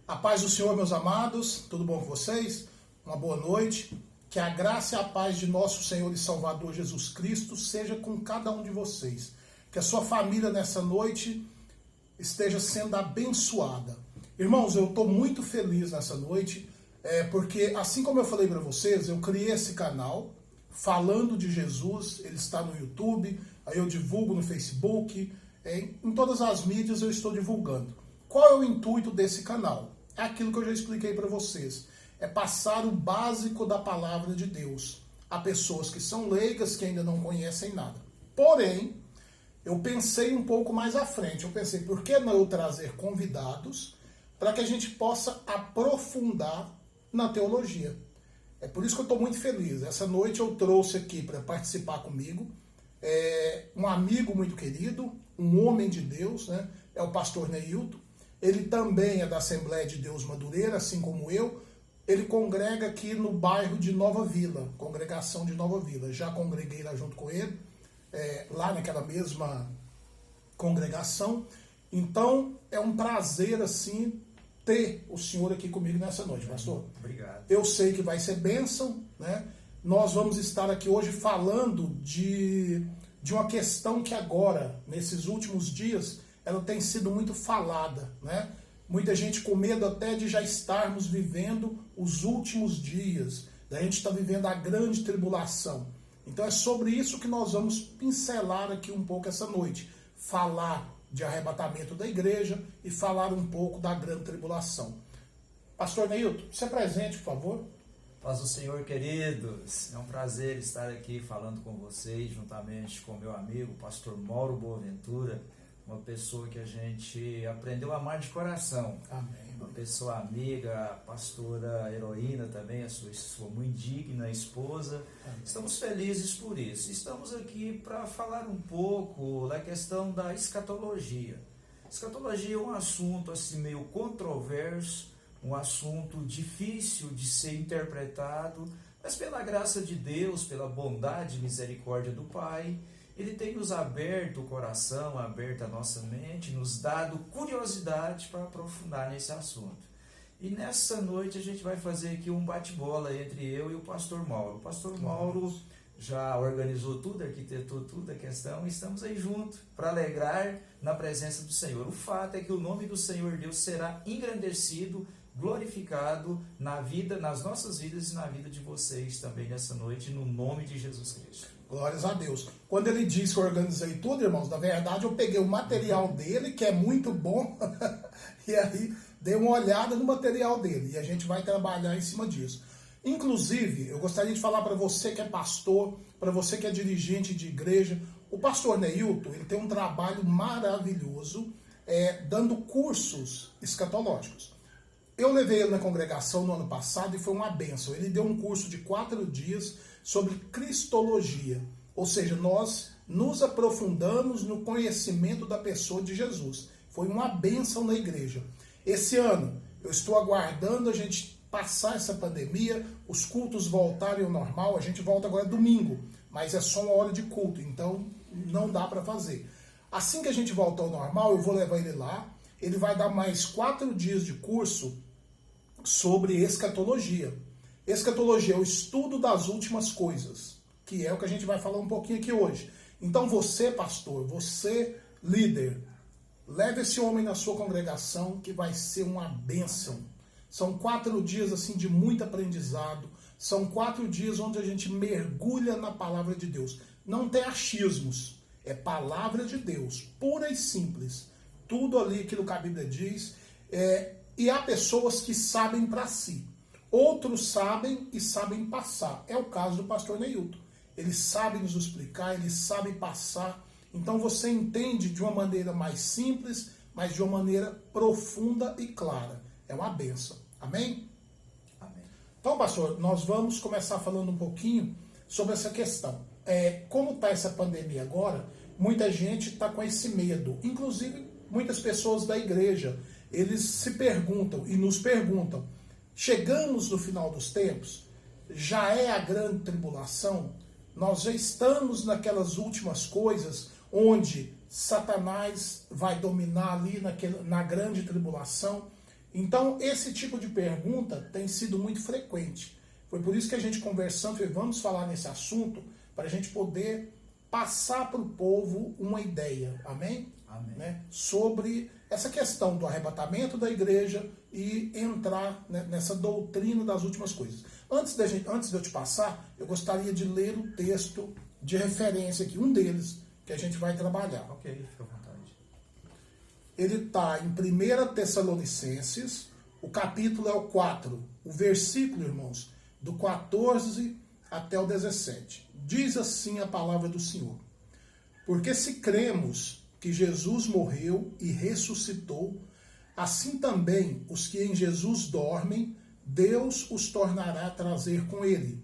A paz do Senhor, meus amados, tudo bom com vocês? Uma boa noite. Que a graça e a paz de nosso Senhor e Salvador Jesus Cristo seja com cada um de vocês. Que a sua família nessa noite esteja sendo abençoada. Irmãos, eu estou muito feliz nessa noite, porque assim como eu falei para vocês, eu criei esse canal falando de Jesus, ele está no YouTube, aí eu divulgo no Facebook, em todas as mídias eu estou divulgando. Qual é o intuito desse canal? É aquilo que eu já expliquei para vocês. É passar o básico da palavra de Deus a pessoas que são leigas, que ainda não conhecem nada. Porém, eu pensei um pouco mais à frente. Eu pensei, por que não eu trazer convidados para que a gente possa aprofundar na teologia? É por isso que eu estou muito feliz. Essa noite eu trouxe aqui para participar comigo um amigo muito querido, um homem de Deus, né? É o pastor Neilton. Ele também é da Assembleia de Deus Madureira, assim como eu. Ele congrega aqui no bairro de Nova Vila, congregação de Nova Vila. Já congreguei lá junto com ele, lá naquela mesma congregação. Então, é um prazer, assim, ter o senhor aqui comigo nessa noite, pastor. Obrigado. Eu sei que vai ser bênção, né? Nós vamos estar aqui hoje falando de uma questão que agora, nesses últimos dias, ela tem sido muito falada, né? Muita gente com medo até de já estarmos vivendo os últimos dias, da gente estar vivendo a grande tribulação. Então é sobre isso que nós vamos pincelar aqui um pouco essa noite. Falar de arrebatamento da igreja e falar um pouco da grande tribulação. Pastor Neilton, se apresente, por favor. Paz do Senhor, queridos. É um prazer estar aqui falando com vocês, juntamente com meu amigo, pastor Mauro Boaventura, uma pessoa que a gente aprendeu a amar de coração. Amém. Uma pessoa amiga, a pastora Heroína também, a sua muito digna esposa. Amém. Estamos felizes por isso. Estamos aqui para falar um pouco da questão da escatologia. Escatologia é um assunto assim meio controverso, um assunto difícil de ser interpretado, mas pela graça de Deus, pela bondade e misericórdia do Pai, Ele tem nos aberto o coração, aberto a nossa mente, nos dado curiosidade para aprofundar nesse assunto. E nessa noite a gente vai fazer aqui um bate-bola entre eu e o pastor Mauro. O pastor Mauro já organizou tudo, arquitetou tudo a questão, e estamos aí juntos para alegrar na presença do Senhor. O fato é que o nome do Senhor Deus será engrandecido, glorificado na vida, nas nossas vidas e na vida de vocês também nessa noite, no nome de Jesus Cristo. Glórias a Deus. Quando ele disse que eu organizei tudo, irmãos, na verdade eu peguei o material dele, que é muito bom, e aí dei uma olhada no material dele, e a gente vai trabalhar em cima disso. Inclusive, eu gostaria de falar para você que é pastor, para você que é dirigente de igreja, o pastor Neilton, ele tem um trabalho maravilhoso, dando cursos escatológicos. Eu levei ele na congregação no ano passado e foi uma bênção. Ele deu um curso de 4 dias sobre Cristologia. Ou seja, nós nos aprofundamos no conhecimento da pessoa de Jesus. Foi uma bênção na igreja. Esse ano, eu estou aguardando a gente passar essa pandemia, os cultos voltarem ao normal. A gente volta agora domingo, mas é só uma hora de culto, então não dá para fazer. Assim que a gente voltar ao normal, eu vou levar ele lá. Ele vai dar mais 4 dias de curso sobre escatologia. Escatologia é o estudo das últimas coisas, que é o que a gente vai falar um pouquinho aqui hoje. Então você, pastor, você, líder, leve esse homem na sua congregação, que vai ser uma bênção. São 4 dias assim de muito aprendizado, são 4 dias onde a gente mergulha na palavra de Deus. Não tem achismos, é palavra de Deus, pura e simples. Tudo ali, aquilo que a Bíblia diz, e há pessoas que sabem para si. Outros sabem e sabem passar. É o caso do pastor Neilton. Ele sabe nos explicar, ele sabe passar. Então você entende de uma maneira mais simples, mas de uma maneira profunda e clara. É uma bênção. Amém? Amém. Então, pastor, nós vamos começar falando um pouquinho sobre essa questão. Como está essa pandemia agora, muita gente está com esse medo. Inclusive, muitas pessoas da igreja, eles se perguntam e nos perguntam, chegamos no final dos tempos? Já é a grande tribulação? Nós já estamos naquelas últimas coisas onde Satanás vai dominar ali na grande tribulação? Então, esse tipo de pergunta tem sido muito frequente. Foi por isso que a gente conversando, vamos falar nesse assunto, para a gente poder passar para o povo uma ideia, amém? Amém. Né? Sobre essa questão do arrebatamento da igreja e entrar, né, nessa doutrina das últimas coisas. Antes de eu te passar, eu gostaria de ler o texto de referência aqui, um deles, que a gente vai trabalhar. Ok, fica à vontade. Ele está em 1 Tessalonicenses, o capítulo é o 4, o versículo, irmãos, do 14 até o 17. Diz assim a palavra do Senhor: porque se cremos que Jesus morreu e ressuscitou, assim também os que em Jesus dormem, Deus os tornará a trazer com ele.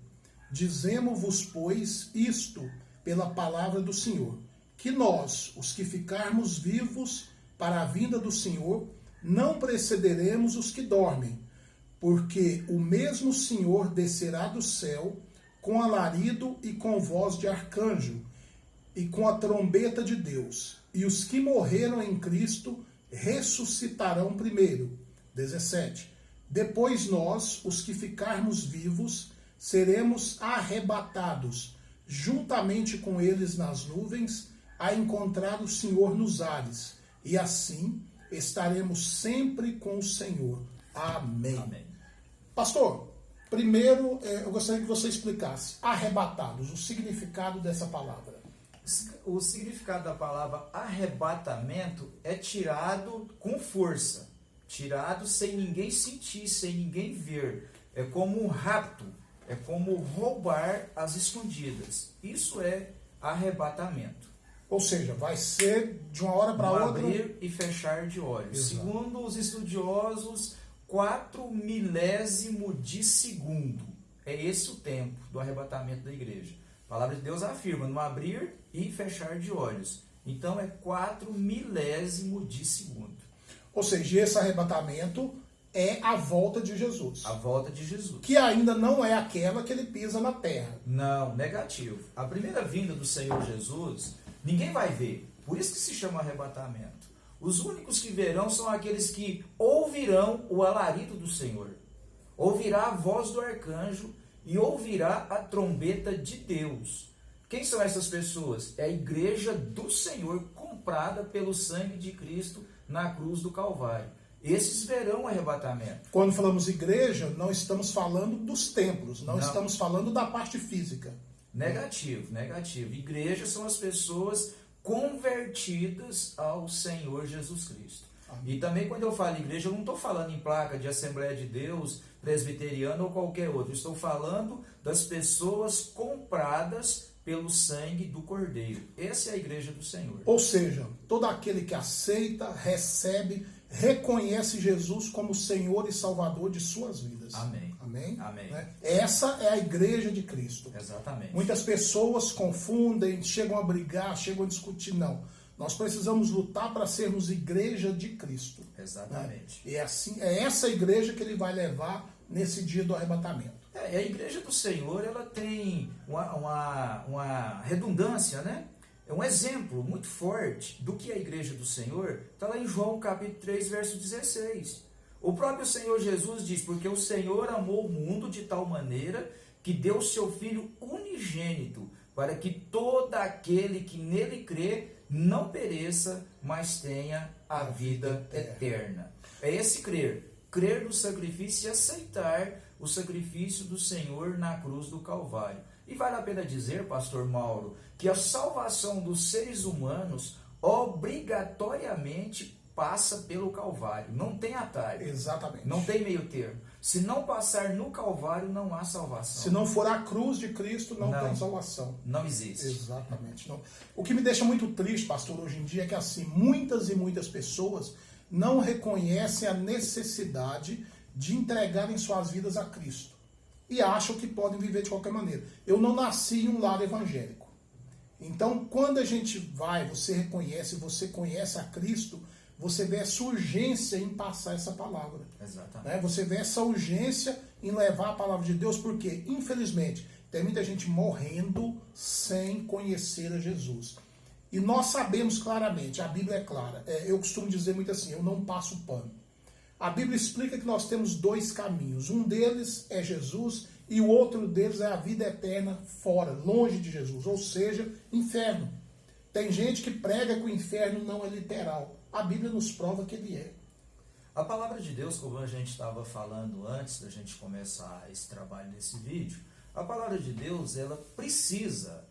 Dizemo-vos, pois, isto pela palavra do Senhor, que nós, os que ficarmos vivos para a vinda do Senhor, não precederemos os que dormem, porque o mesmo Senhor descerá do céu com alarido e com voz de arcanjo e com a trombeta de Deus, e os que morreram em Cristo ressuscitarão primeiro. 17. Depois nós, os que ficarmos vivos, seremos arrebatados, juntamente com eles nas nuvens, a encontrar o Senhor nos ares, e assim estaremos sempre com o Senhor. Amém. Amém. Pastor, primeiro eu gostaria que você explicasse arrebatados, o significado dessa palavra. O significado da palavra arrebatamento é tirado com força, tirado sem ninguém sentir, sem ninguém ver. É como um rapto, é como roubar às escondidas. Isso é arrebatamento. Ou seja, vai ser de uma hora para outra. Abrir e fechar de olhos. Exato. Segundo os estudiosos, 4 milésimo de segundo. É esse o tempo do arrebatamento da igreja. A palavra de Deus afirma no abrir e fechar de olhos. Então é 4 milésimo de segundo. Ou seja, esse arrebatamento é a volta de Jesus. A volta de Jesus. Que ainda não é aquela que ele pisa na terra. Não, negativo. A primeira vinda do Senhor Jesus, ninguém vai ver. Por isso que se chama arrebatamento. Os únicos que verão são aqueles que ouvirão o alarido do Senhor. Ouvirá a voz do arcanjo e ouvirá a trombeta de Deus. Quem são essas pessoas? É a igreja do Senhor, comprada pelo sangue de Cristo na cruz do Calvário. Esses verão o arrebatamento. Quando falamos igreja, não estamos falando dos templos, não estamos falando da parte física. Negativo, negativo. Igreja são as pessoas convertidas ao Senhor Jesus Cristo. E também quando eu falo igreja, eu não estou falando em placa de Assembleia de Deus, presbiteriana ou qualquer outro. Eu estou falando das pessoas compradas pelo sangue do Cordeiro. Essa é a igreja do Senhor. Ou seja, todo aquele que aceita, recebe, reconhece Jesus como Senhor e Salvador de suas vidas. Amém. Amém? Amém. Né? Essa é a igreja de Cristo. Exatamente. Muitas pessoas confundem, chegam a brigar, chegam a discutir. Não. Nós precisamos lutar para sermos igreja de Cristo. Exatamente. Né? E é essa igreja que ele vai levar nesse dia do arrebatamento. A igreja do Senhor, ela tem uma redundância, né? É um exemplo muito forte do que é a igreja do Senhor. Está lá em João capítulo 3, verso 16. O próprio Senhor Jesus diz, porque o Senhor amou o mundo de tal maneira que deu seu Filho unigênito, para que todo aquele que nele crê não pereça, mas tenha a vida eterna. É esse crer. Crer no sacrifício e aceitar o sacrifício do Senhor na cruz do Calvário. E vale a pena dizer, pastor Mauro, que a salvação dos seres humanos obrigatoriamente passa pelo Calvário. Não tem atalho. Exatamente. Não tem meio termo. Se não passar no Calvário, não há salvação. Se não for a cruz de Cristo, não tem salvação. Não existe. Exatamente. Não. O que me deixa muito triste, pastor, hoje em dia, é que assim, muitas e muitas pessoas não reconhecem a necessidade de entregarem suas vidas a Cristo. E acham que podem viver de qualquer maneira. Eu não nasci em um lar evangélico. Então, quando a gente vai, você reconhece, você conhece a Cristo, você vê essa urgência em passar essa palavra. Exatamente. Né? Você vê essa urgência em levar a palavra de Deus, porque, infelizmente, tem muita gente morrendo sem conhecer a Jesus. E nós sabemos claramente, a Bíblia é clara. Eu costumo dizer muito assim, eu não passo pano. A Bíblia explica que nós temos dois caminhos. Um deles é Jesus e o outro deles é a vida eterna fora, longe de Jesus, ou seja, inferno. Tem gente que prega que o inferno não é literal. A Bíblia nos prova que ele é. A palavra de Deus, como a gente estava falando antes da gente começar esse trabalho nesse vídeo, a palavra de Deus, ela precisa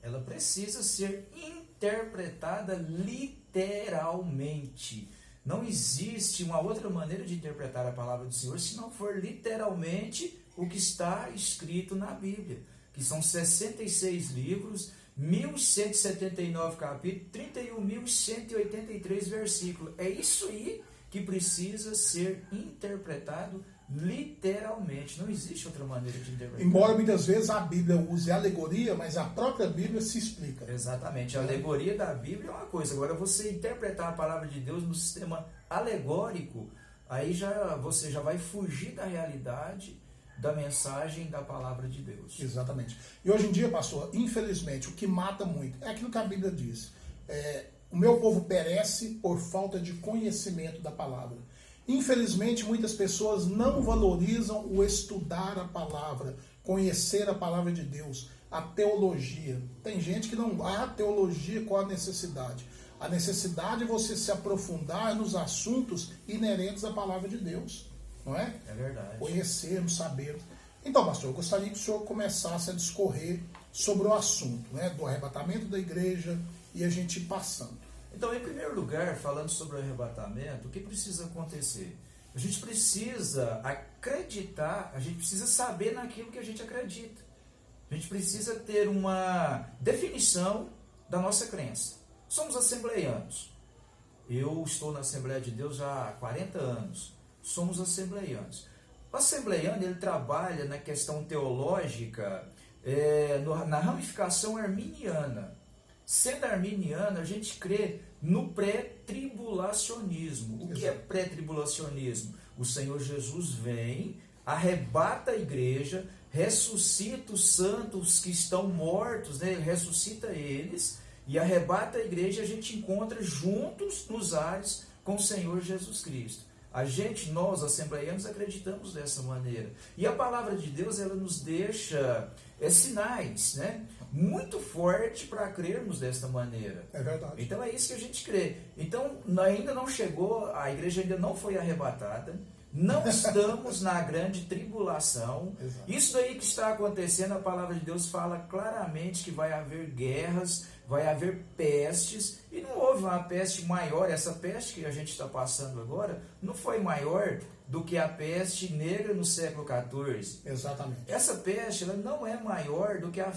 ser interpretada literalmente. Não existe uma outra maneira de interpretar a palavra do Senhor se não for literalmente o que está escrito na Bíblia, que são 66 livros, 1.179 capítulos, 31.183 versículos. É isso aí que precisa ser interpretado literalmente. Não existe outra maneira de interpretar. Embora muitas vezes a Bíblia use alegoria, mas a própria Bíblia se explica. Exatamente. A alegoria da Bíblia é uma coisa. Agora, você interpretar a palavra de Deus no sistema alegórico, aí você já vai fugir da realidade da mensagem da palavra de Deus. Exatamente. E hoje em dia, pastor, infelizmente, o que mata muito é aquilo que a Bíblia diz. O meu povo perece por falta de conhecimento da palavra. Infelizmente, muitas pessoas não valorizam o estudar a palavra, conhecer a palavra de Deus, a teologia. Tem gente que não há teologia, qual a necessidade? A necessidade é você se aprofundar nos assuntos inerentes à palavra de Deus, não é? É verdade. Conhecermos, sabermos. Então, pastor, eu gostaria que o senhor começasse a discorrer sobre o assunto, né, do arrebatamento da igreja e a gente ir passando. Então, em primeiro lugar, falando sobre o arrebatamento, o que precisa acontecer? A gente precisa acreditar, a gente precisa saber naquilo que a gente acredita. A gente precisa ter uma definição da nossa crença. Somos assembleianos. Eu estou na Assembleia de Deus já há 40 anos. Somos assembleianos. O assembleiano, ele trabalha na questão teológica, na ramificação arminiana. Sendo arminiano, a gente crê no pré-tribulacionismo. O que é pré-tribulacionismo? O Senhor Jesus vem, arrebata a igreja, ressuscita os santos que estão mortos, né? Ele ressuscita eles e arrebata a igreja, e a gente encontra juntos nos ares com o Senhor Jesus Cristo. Nós, assembleianos, acreditamos dessa maneira. E a palavra de Deus, ela nos deixa sinais, né? Muito forte para crermos desta maneira. É verdade. Então é isso que a gente crê. Então ainda não chegou, a igreja ainda não foi arrebatada, não estamos na grande tribulação. Exato. Isso daí que está acontecendo, a palavra de Deus fala claramente que vai haver guerras, vai haver pestes, e não houve uma peste maior. Essa peste que a gente está passando agora não foi maior do que a peste negra no século XIV. Exatamente. Essa peste, ela não é maior do que a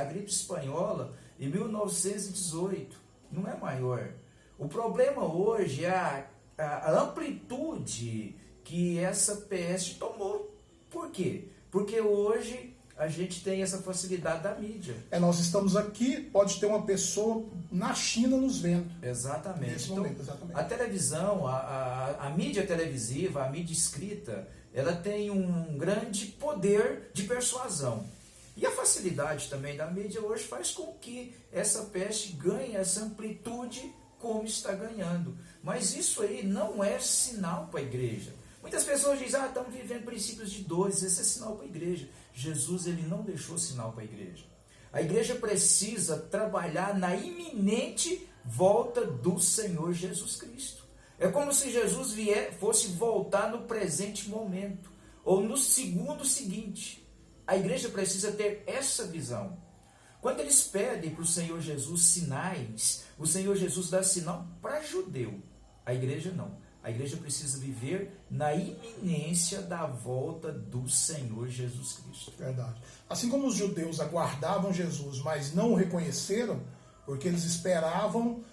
gripe espanhola em 1918. Não é maior. O problema hoje é a amplitude que essa peste tomou. Por quê? Porque hoje a gente tem essa facilidade da mídia. Nós estamos aqui, pode ter uma pessoa na China nos vendo. Exatamente. Nesse momento, exatamente. A televisão, a mídia televisiva, a mídia escrita, ela tem um grande poder de persuasão. E a facilidade também da mídia hoje faz com que essa peste ganhe essa amplitude como está ganhando. Mas isso aí não é sinal para a igreja. Muitas pessoas dizem, estamos vivendo princípios de dores, esse é sinal para a igreja. Jesus, ele não deixou sinal para a igreja. A igreja precisa trabalhar na iminente volta do Senhor Jesus Cristo. É como se Jesus fosse voltar no presente momento, ou no segundo seguinte. A igreja precisa ter essa visão. Quando eles pedem para o Senhor Jesus sinais, o Senhor Jesus dá sinal para judeu. A igreja não. A igreja precisa viver na iminência da volta do Senhor Jesus Cristo. Verdade. Assim como os judeus aguardavam Jesus, mas não o reconheceram, porque eles esperavam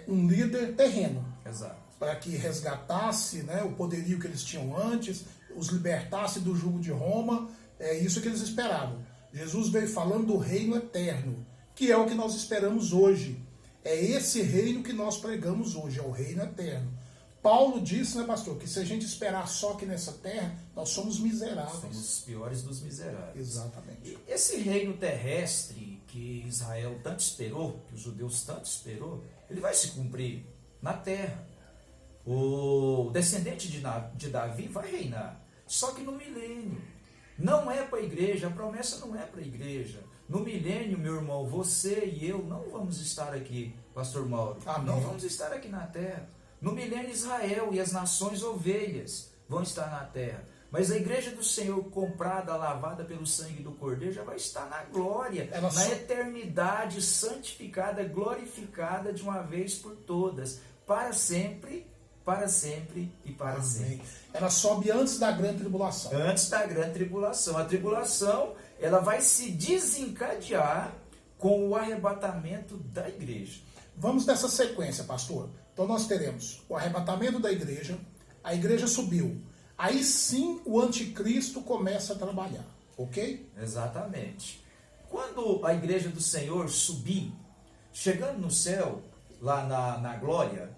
um líder terreno. Exato. Para que resgatasse, né, o poderio que eles tinham antes, os libertasse do jugo de Roma. É isso que eles esperavam. Jesus veio falando do reino eterno, que é o que nós esperamos hoje. É esse reino que nós pregamos hoje, é o reino eterno. Paulo disse, né, pastor, que se a gente esperar só aqui nessa terra, nós somos miseráveis. Somos os piores dos miseráveis. Exatamente. E esse reino terrestre que Israel tanto esperou, que os judeus tanto esperou, ele vai se cumprir na terra. O descendente de Davi vai reinar, só que no milênio. Não é para a igreja, a promessa não é para a igreja. No milênio, meu irmão, você e eu não vamos estar aqui, pastor Mauro. Amém. Não vamos estar aqui na terra. No milênio, Israel e as nações ovelhas vão estar na terra. Mas a igreja do Senhor, comprada, lavada pelo sangue do Cordeiro, já vai estar na glória, na eternidade, santificada, glorificada de uma vez por todas, para sempre e para Amém. sempre. Ela sobe antes da grande tribulação. Antes da grande tribulação. A tribulação, ela vai se desencadear com o arrebatamento da igreja. Vamos nessa sequência, pastor. Então nós teremos o arrebatamento da igreja, a igreja subiu. Aí sim o anticristo começa a trabalhar, ok? Exatamente. Quando a igreja do Senhor subir, chegando no céu, lá na glória,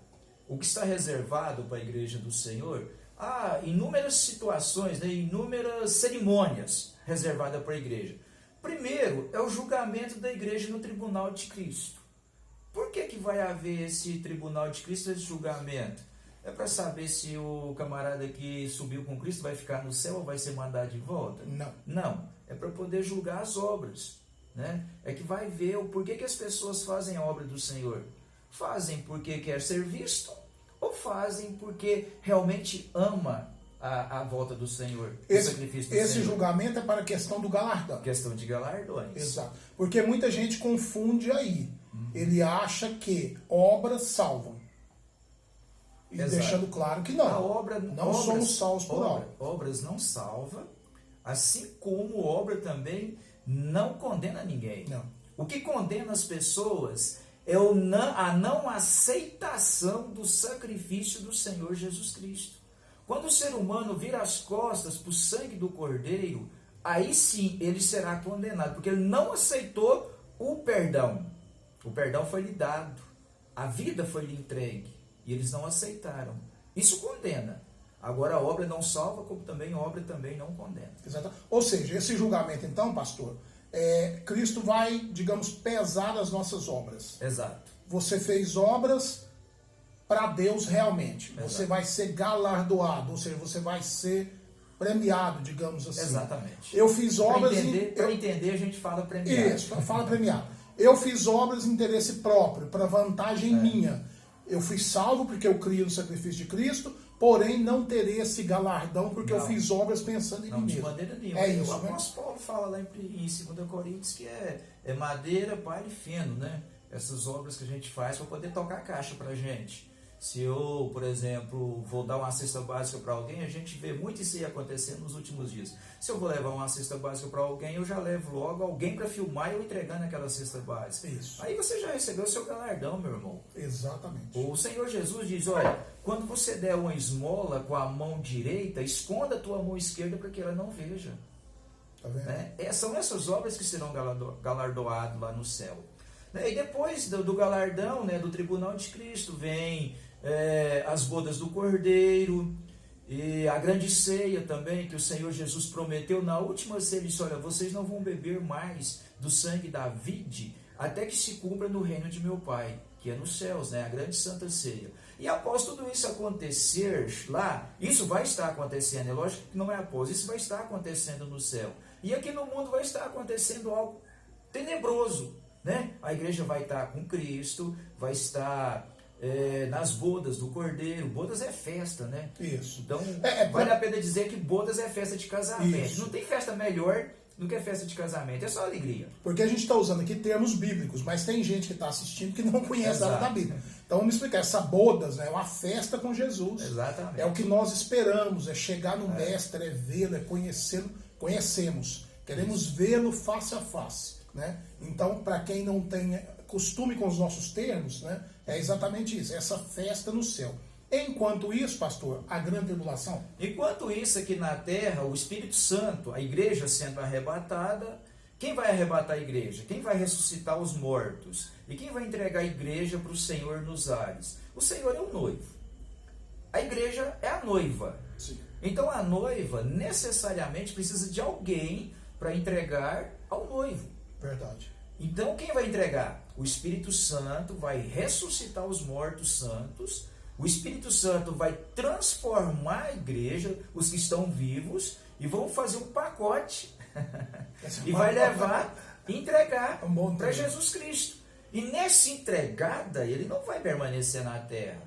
o que está reservado para a igreja do Senhor, há inúmeras situações, né, inúmeras cerimônias reservadas para a igreja. Primeiro é o julgamento da igreja no tribunal de Cristo. Por que vai haver esse tribunal de Cristo, esse julgamento? É para saber se o camarada que subiu com Cristo vai ficar no céu ou vai ser mandado de volta? Não. Não. É para poder julgar as obras, né? É que vai ver o porquê que as pessoas fazem a obra do Senhor. Fazem porque quer ser visto ou fazem porque realmente ama a volta do Senhor, o sacrifício do Esse Senhor. Julgamento é para a questão do galardão. Questão de galardões. Exato. Porque muita gente confunde aí. Ele acha que obras salvam. E Exato. deixando claro que não. Não somos salvos por obra. Obras não salva, assim como obra também não condena ninguém. Não. O que condena as pessoas é a não aceitação do sacrifício do Senhor Jesus Cristo. Quando o ser humano vira as costas para o sangue do Cordeiro, aí sim ele será condenado, porque ele não aceitou o perdão. O perdão foi lhe dado, a vida foi lhe entregue, e eles não aceitaram. Isso condena. Agora a obra não salva, como também a obra também não condena. Exato. Ou seja, esse julgamento então, pastor, Cristo vai, digamos, pesar as nossas obras. Exato. Você fez obras para Deus realmente. Exato. Você vai ser galardoado, ou seja, você vai ser premiado, digamos assim. Exatamente. Eu fiz obras... Para entender, a gente fala premiado. Isso, fala premiado. Eu fiz obras em interesse próprio, para vantagem minha. Eu fui salvo porque eu criei no sacrifício de Cristo, porém não terei esse galardão porque eu fiz obras pensando em mim mesmo. De maneira nenhuma. É isso, o apóstolo Paulo fala lá em 2 Coríntios que é madeira, palha e feno, né? Essas obras que a gente faz para poder tocar a caixa para a gente. Se eu, por exemplo, vou dar uma cesta básica para alguém, a gente vê muito isso aí acontecendo nos últimos dias. Se eu vou levar uma cesta básica para alguém, eu já levo logo alguém para filmar eu entregando aquela cesta básica. Isso. Aí você já recebeu o seu galardão, meu irmão. Exatamente. O Senhor Jesus diz, olha, quando você der uma esmola com a mão direita, esconda a tua mão esquerda para que ela não veja. Tá vendo? Né? São essas obras que serão galardoadas lá no céu. E depois do galardão, né, do tribunal de Cristo, vem as bodas do Cordeiro e a grande ceia também, que o Senhor Jesus prometeu na última ceia. Ele disse, olha, vocês não vão beber mais do sangue da vide até que se cumpra no reino de meu Pai, que é nos céus, né, a grande santa ceia. E após tudo isso acontecer lá, isso vai estar acontecendo, é lógico que não é após, isso vai estar acontecendo no céu. E aqui no mundo vai estar acontecendo algo tenebroso, né? A igreja vai estar com Cristo, vai estar nas bodas do Cordeiro. Bodas é festa, né? Isso. Então, vale a pena dizer que bodas é festa de casamento. Isso. Não tem festa melhor do que festa de casamento, é só alegria. Porque a gente está usando aqui termos bíblicos, mas tem gente que está assistindo que não conhece nada da Bíblia. Então vamos explicar, essa bodas, né, é uma festa com Jesus. Exatamente. É o que nós esperamos, é chegar no Mestre, é vê-lo, é conhecê-lo, conhecemos. Queremos vê-lo face a face. Né? Então, para quem não tem costume com os nossos termos, né, é exatamente isso, essa festa no céu. Enquanto isso, pastor, a grande tribulação? Enquanto isso, aqui na terra, o Espírito Santo, a igreja sendo arrebatada, quem vai arrebatar a igreja? Quem vai ressuscitar os mortos? E quem vai entregar a igreja para o Senhor nos ares? O Senhor é o noivo. A igreja é a noiva. Sim. Então a noiva necessariamente precisa de alguém para entregar ao noivo. Verdade. Então quem vai entregar? O Espírito Santo vai ressuscitar os mortos santos O Espírito Santo vai transformar a igreja, os que estão vivos, e vão fazer um pacote e vai levar, entregar para Jesus Cristo. E nessa entregada, ele não vai permanecer na terra,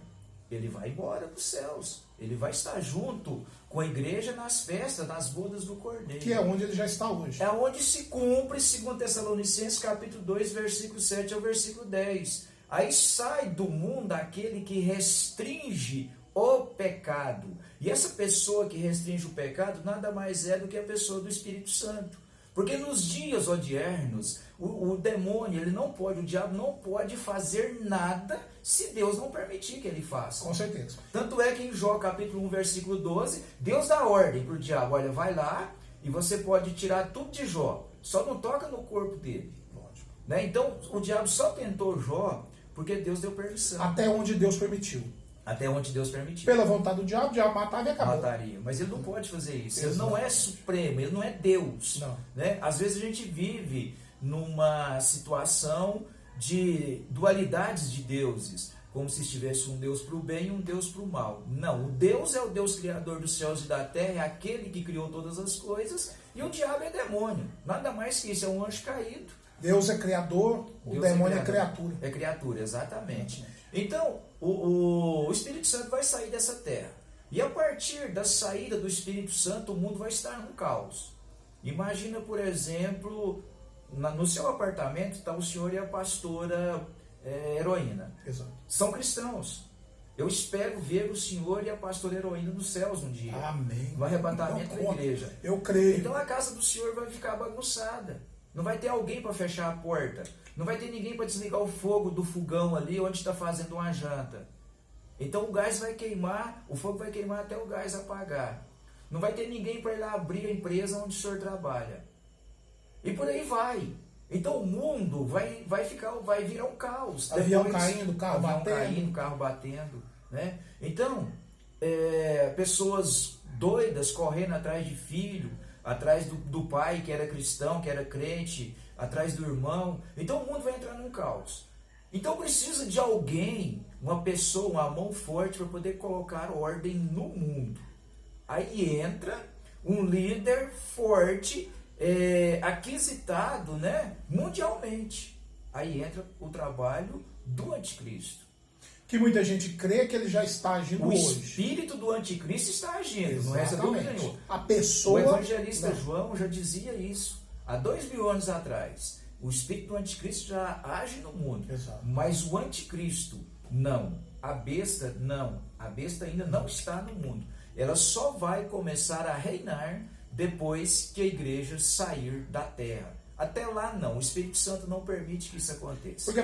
ele vai embora para os céus. Ele vai estar junto com a igreja nas festas, nas bodas do Cordeiro. Que é onde ele já está hoje. É onde se cumpre, segundo Tessalonicenses, capítulo 2, versículo 7 ao versículo 10. Aí sai do mundo aquele que restringe o pecado. E essa pessoa que restringe o pecado nada mais é do que a pessoa do Espírito Santo. Porque nos dias odiernos, o demônio, ele não pode, o diabo não pode fazer nada se Deus não permitir que ele faça. Com certeza. Tanto é que em Jó capítulo 1, versículo 12, Deus dá ordem para o diabo, olha, vai lá e você pode tirar tudo de Jó, só não toca no corpo dele. Lógico. Né? Então, o diabo só tentou Jó porque Deus deu permissão. Até onde Deus permitiu. Até onde Deus permitiu. Pela vontade do diabo, o diabo matava e acabou. Mataria. Mas ele não pode fazer isso. Exato. Ele não é supremo, ele não é Deus. Não. Né? Às vezes a gente vive numa situação de dualidades de deuses, como se estivesse um Deus para o bem e um Deus para o mal. Não, o Deus é o Deus criador dos céus e da terra, é aquele que criou todas as coisas, e o diabo é demônio. Nada mais que isso, é um anjo caído. Deus é criador, o Deus demônio é criador. criatura. É criatura, exatamente. Então, o Espírito Santo vai sair dessa terra. E a partir da saída do Espírito Santo, o mundo vai estar num caos. Imagina, por exemplo, no seu apartamento está o senhor e a pastora Heroína. Exato. São cristãos. Eu espero ver o senhor e a pastora Heroína nos céus um dia. Amém. No arrebatamento da igreja. Eu creio. Então a casa do senhor vai ficar bagunçada. Não vai ter alguém para fechar a porta. Não vai ter ninguém para desligar o fogo do fogão ali onde está fazendo uma janta. Então o gás vai queimar, o fogo vai queimar até o gás apagar. Não vai ter ninguém para ir lá abrir a empresa onde o senhor trabalha. E por aí vai. Então o mundo vai virar um caos. Avião caindo, carro batendo. Carro batendo. Né? Então, pessoas doidas correndo atrás de filho, atrás do pai que era cristão, que era crente, atrás do irmão. Então o mundo vai entrar num caos. Então precisa de alguém, uma pessoa, uma mão forte para poder colocar ordem no mundo. Aí entra um líder forte, aquisitado, né, mundialmente. Aí entra o trabalho do anticristo. Que muita gente crê que ele já está agindo hoje. O espírito do anticristo está agindo, Exatamente. não é essa dúvida nenhuma. A pessoa... O evangelista João já dizia isso há 2000 anos atrás. O espírito do anticristo já age no mundo. Exato. Mas o anticristo, não. A besta, não. A besta ainda não está no mundo. Ela só vai começar a reinar depois que a igreja sair da terra. Até lá, não. O Espírito Santo não permite que isso aconteça. Porque,